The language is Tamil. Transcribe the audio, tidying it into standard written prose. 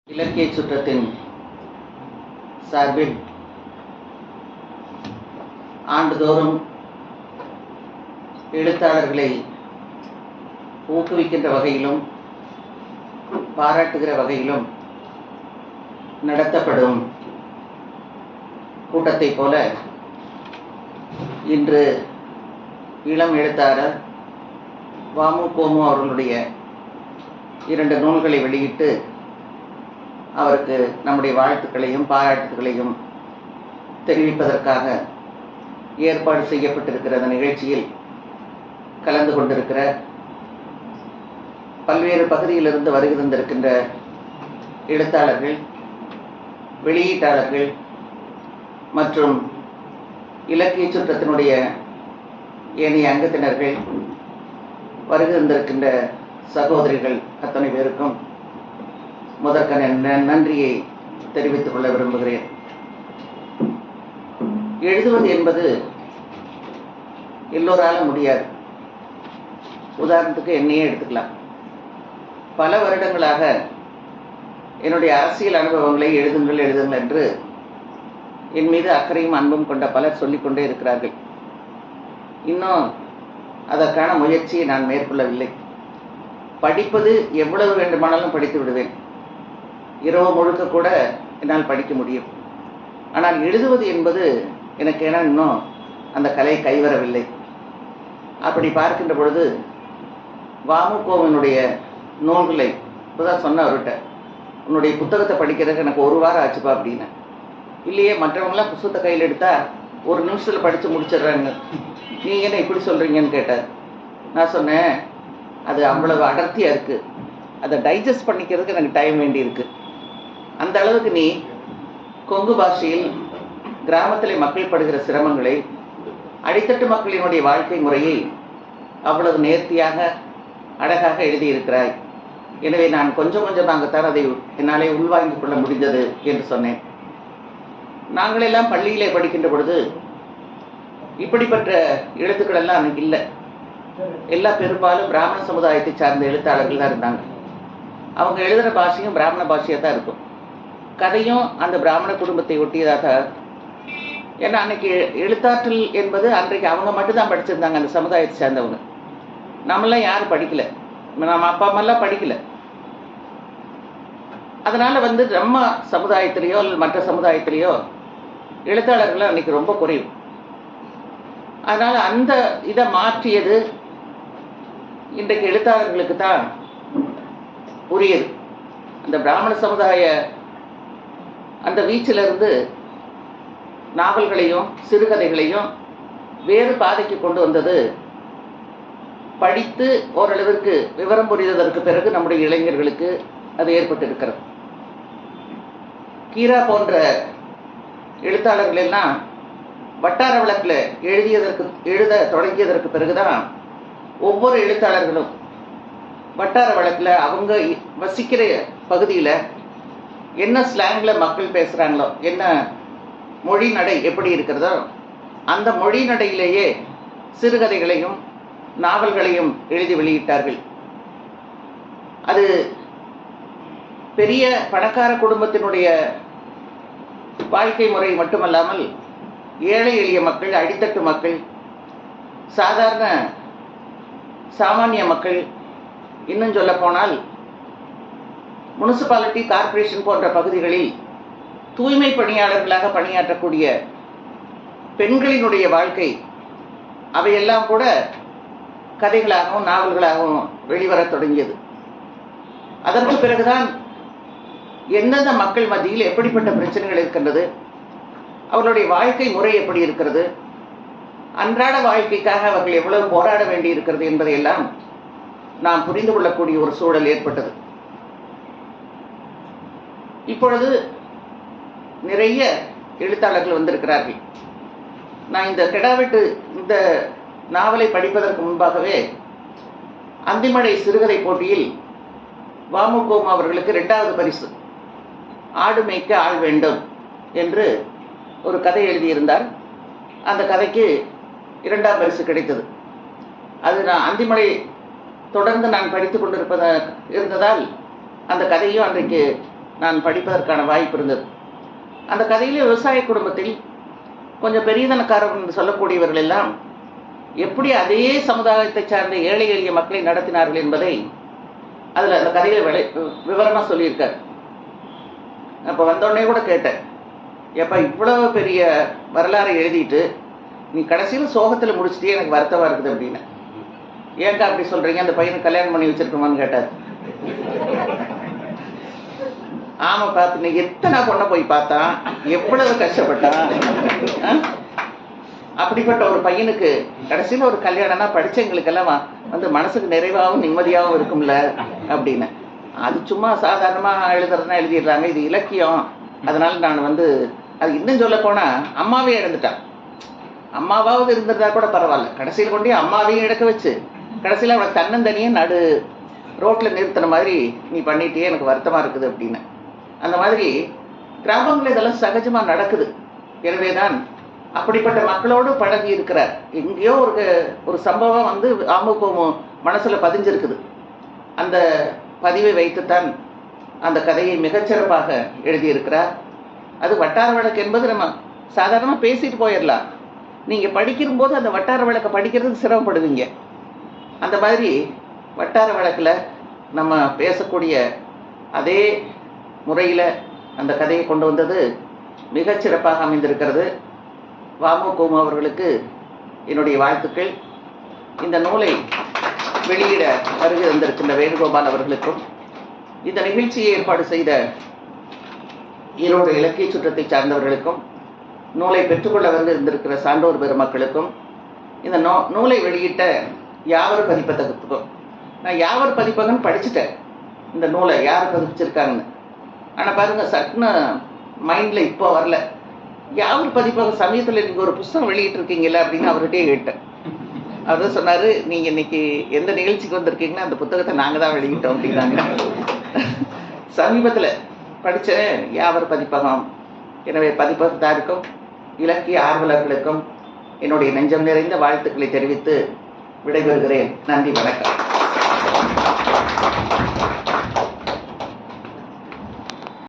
இலக்கிய சுற்றத்தின் சார்பில் ஆண்டுதோறும் எழுத்தாளர்களை ஊக்குவிக்கின்ற வகையிலும் பாராட்டுகிற வகையிலும் நடத்தப்படும் கூட்டத்தை போல இன்று இளம் எழுத்தாளர் வாமு கோமு அவர்களுடைய 2 நூல்களை வெளியிட்டு அவருக்கு நம்முடைய வாழ்த்துக்களையும் பாராட்டுகளையும் தெரிவிப்பதற்காக ஏற்பாடு செய்யப்பட்டிருக்கிற அந்த நிகழ்ச்சியில் கலந்து கொண்டிருக்கிற பல்வேறு பகுதியிலிருந்து வருகை தந்திருக்கின்ற எழுத்தாளர்கள், வெளியீட்டாளர்கள் மற்றும் இலக்கிய சுற்றத்தினுடைய ஏனைய அங்கத்தினர்கள், வருகை தந்திருக்கின்ற சகோதரிகள் அத்தனை பேருக்கும் முதற்கன நன்றியை தெரிவித்துக் கொள்ள விரும்புகிறேன். எழுதுவது என்பது எல்லோராலும் முடியாது. உதாரணத்துக்கு என்னையே எடுத்துக்கலாம். பல வருடங்களாக என்னுடைய அரசியல் அனுபவங்களை எழுதுங்கள் என்று என் மீது அக்கறையும் அன்பும் கொண்ட பலர் சொல்லிக்கொண்டே இருக்கிறார்கள். இன்னும் அதற்கான முயற்சியை நான் மேற்கொள்ளவில்லை. படிப்பது எவ்வளவு வேண்டுமானாலும் படித்து விடுவேன். இரவு முழுக்க கூட என்னால் படிக்க முடியும். ஆனால் எழுதுவது என்பது எனக்கு இன்னும் அந்த கலை கைவரவில்லை. அப்படி பார்க்கின்ற பொழுது வாமுகோவினுடைய நூல்களை இப்போதான் சொன்ன அவர்கிட்ட, உன்னுடைய புத்தகத்தை படிக்கிறதுக்கு எனக்கு 1 வாரம் ஆச்சுப்பா அப்படின்னு. இல்லையே, மற்றவங்களாம் புத்தகத்தை கையில் எடுத்தா 1 நிமிஷத்தில் படித்து முடிச்சிடுறாங்க, நீங்கள் என்ன இப்படி சொல்கிறீங்கன்னு கேட்டார். நான் சொன்னேன், அது அவ்வளவு அடர்த்தியாக இருக்குது, அதை டைஜஸ்ட் பண்ணிக்கிறதுக்கு எனக்கு டைம் வேண்டி இருக்குது. அந்த அளவுக்கு நீ கொங்கு பாஷையில் கிராமத்தில் மக்கள் படுகிற சிரமங்களை, அடித்தட்டு மக்களினுடைய வாழ்க்கை முறையை அவ்வளவு நேர்த்தியாக அழகாக எழுதியிருக்கிறாய். எனவே நான் கொஞ்சம் கொஞ்சமாகத்தான் அதை என்னாலே உள்வாங்கிக் கொள்ள முடிந்தது என்று சொன்னேன். நாங்களெல்லாம் பள்ளியிலே படிக்கின்ற பொழுது இப்படிப்பட்ட எழுத்துக்கள் எல்லாம் அன்னைக்கு இல்லை. எல்லா பெரும்பாலும் பிராமண சமுதாயத்தை சார்ந்த எழுத்தாளர்கள் தான் இருந்தாங்க. அவங்க எழுதுகிற பாஷையும் பிராமண பாஷையாக தான் இருக்கும். கதையும் அந்த பிராமண குடும்பத்தை ஒட்டியதாக. ஏன்னா அன்னைக்கு எழுத்தாற்றல் என்பது அன்றைக்கு அவங்க மட்டும்தான் படிச்சிருந்தாங்க, அந்த சமுதாயத்தை சேர்ந்தவங்க. நம்மளாம் யாரும் படிக்கல, நம்ம அப்பா அம்மாலாம் படிக்கல. அதனால நம்ம சமுதாயத்திலேயோ அல்லது மற்ற சமுதாயத்திலேயோ எழுத்தாளர்கள் அன்னைக்கு ரொம்ப குறைவு. அதனால அந்த இதை மாற்றியது இன்றைக்கு எழுத்தாளர்களுக்கு தான் உரியது. அந்த பிராமண சமுதாய அந்த வீச்சிலிருந்து நாவல்களையும் சிறுகதைகளையும் வேறு பாதைக்கு கொண்டு வந்தது படித்து ஓரளவிற்கு விவரம் புரிந்ததற்கு பிறகு நம்முடைய இளைஞர்களுக்கு அது ஏற்பட்டிருக்கிறது. கீரா போன்ற எழுத்தாளர்கள் எல்லாம் வட்டார வழக்கில் எழுத தொடங்கியதற்கு பிறகுதான் ஒவ்வொரு எழுத்தாளர்களும் வட்டார வழக்கில் அவங்க வசிக்கிற பகுதியில் என்ன ஸ்லாங்கில் மக்கள் பேசுகிறாங்களோ, என்ன மொழி நடை எப்படி இருக்கிறதோ அந்த மொழி நடையிலேயே சிறுகதைகளையும் நாவல்களையும் எழுதி வெளியிட்டார்கள். அது பெரிய பணக்கார குடும்பத்தினுடைய வாழ்க்கை முறை மட்டுமல்லாமல் ஏழை எளிய மக்கள், அடித்தட்டு மக்கள், சாதாரண சாமானிய மக்கள், இன்னும் சொல்ல போனால் முனிசிபாலிட்டி கார்ப்பரேஷன் போன்ற பகுதிகளில் தூய்மை பணியாளர்களாக பணியாற்றக்கூடிய பெண்களினுடைய வாழ்க்கை, அவையெல்லாம் கூட கதைகளாகவும் நாவல்களாகவும் வெளிவரத் தொடங்கியது. அதற்கு பிறகுதான் எந்தெந்த மக்கள் மத்தியில் எப்படிப்பட்ட பிரச்சனைகள் இருக்கின்றது, அவர்களுடைய வாழ்க்கை முறை எப்படி இருக்கிறது, அன்றாட வாழ்க்கைக்காக அவர்கள் எவ்வளவு போராட வேண்டி இருக்கிறது என்பதையெல்லாம் நாம் புரிந்து கொள்ளக்கூடிய ஒரு சூழல் ஏற்பட்டது. இப்பொழுது நிறைய எழுத்தாளர்கள் வந்திருக்கிறார்கள். நான் இந்த கெடாவெட்டு இந்த நாவலை படிப்பதற்கு முன்பாகவே அந்திமழை சிறுகதை போட்டியில் வாமுகோம் அவர்களுக்கு 2வது பரிசு, ஆடு மேய்க்க ஆள் வேண்டும் என்று ஒரு கதை எழுதியிருந்தார். அந்த கதைக்கு 2ஆம் பரிசு கிடைத்தது. அது நான் அந்திமழை தொடர்ந்து நான் படித்து கொண்டிருந்ததால் அந்த கதையும் அன்றைக்கு நான் படிப்பதற்கான வாய்ப்பு இருந்தது. அந்த கதையிலே விவசாய குடும்பத்தில் கொஞ்சம் பெரியதனக்காரர்கள் என்று சொல்லக்கூடியவர்கள் எல்லாம் எப்படி அதே சமுதாயத்தை சார்ந்த ஏழை எளிய மக்களை நடத்தினார்கள் என்பதை அதில் அந்த கதையில விவரமாக சொல்லியிருக்கார். அப்போ வந்தோடனே கூட கேட்டேன், எப்போ இவ்வளவு பெரிய வரலாறை எழுதிட்டு நீ கடைசியில் சோகத்தில் முடிச்சுட்டே எனக்கு வருத்தமாக இருக்குது அப்படின்னு. ஏன்க்கா அப்படி சொல்கிறீங்க, அந்த பையனுக்கு கல்யாணம் பண்ணி வச்சிருக்கோமான்னு கேட்டார். ஆமாம் பார்த்து நீ எத்தனை பொண்ணை போய் பார்த்தான், எவ்வளவு கஷ்டப்பட்டான். அப்படிப்பட்ட ஒரு பையனுக்கு கடைசியில் ஒரு கல்யாணம்னா படித்தவங்களுக்கெல்லாம் வந்து மனசுக்கு நிறைவாகவும் நிம்மதியாகவும் இருக்கும்ல அப்படின்னு. அது சும்மா சாதாரணமாக எழுதுறதுனா எழுதிடுறாங்க, இது இலக்கியம். அதனால நான் வந்து அது இன்னும் சொல்ல போனால் அம்மாவே இழந்துட்டான். அம்மாவாவது இருந்திருந்தா கூட பரவாயில்ல, கடைசியில் கொண்டே அம்மாவையும் இழக்க வச்சு கடைசியில் அவளை தன்னந்தனியே நடு ரோட்டில் நிறுத்தின மாதிரி நீ பண்ணிட்டே எனக்கு வருத்தமாக இருக்குது அப்படின்னு. அந்த மாதிரி கிராமங்களில் இதெல்லாம் சகஜமாக நடக்குது. எனவே தான் அப்படிப்பட்ட மக்களோடு பழகி இருக்கிறார். எங்கேயோ ஒரு சம்பவம் வந்து அமுக மனசில் பதிஞ்சிருக்குது. அந்த பதிவை வைத்துத்தான் அந்த கதையை மிகச்சிறப்பாக எழுதியிருக்கிறார். அது வட்டார வழக்கு என்பது நம்ம சாதாரணமாக பேசிட்டு போயிடலாம். நீங்கள் படிக்கும் போது அந்த வட்டார வழக்கை படிக்கிறதுக்கு சிரமப்படுவீங்க. அந்த மாதிரி வட்டார வழக்கில் நம்ம பேசக்கூடிய அதே முறையில் அந்த கதையை கொண்டு வந்தது மிகச்சிறப்பாக அமைந்திருக்கிறது. வாமுகோமு அவர்களுக்கு என்னுடைய வாழ்த்துக்கள். இந்த நூலை வெளியிட வருகை வந்திருக்கின்ற வேணுகோபால் அவர்களுக்கும், இந்த நிகழ்ச்சியை ஏற்பாடு செய்த ஈரோடு இலக்கிய சுற்றத்தை சார்ந்தவர்களுக்கும், நூலை பெற்றுக்கொள்ள வந்திருந்திருக்கிற சான்றோர் பெருமக்களுக்கும், இந்த நூலை வெளியிட்ட யாவர் பதிப்பகத்துக்கும். நான் யாவர் பதிப்பகம்னு படிச்சுட்டேன், இந்த நூலை யார் பதிப்பிச்சிருக்காங்கன்னு. ஆனால் பாருங்கள், சட்னு மைண்டில் இப்போ வரல. யாவர் பதிப்பகம் சமயத்தில் நீங்கள் ஒரு புத்தகம் வெளியிட்டிருக்கீங்களா அப்படின்னு அவர்கிட்டே கேட்டேன். அவர் தான் சொன்னார், நீங்கள் இன்னைக்கு எந்த நிகழ்ச்சிக்கு வந்திருக்கீங்கன்னா அந்த புத்தகத்தை நாங்கள் தான் வெளியிட்டோம் அப்படின்னாங்க. சமீபத்தில் படித்த யாவர் பதிப்பகம். எனவே பதிப்பகத்தாருக்கும் இலக்கிய ஆர்வலர்களுக்கும் என்னுடைய நெஞ்சம் நிறைந்த வாழ்த்துக்களை தெரிவித்து விடைபெறுகிறேன். நன்றி, வணக்கம்.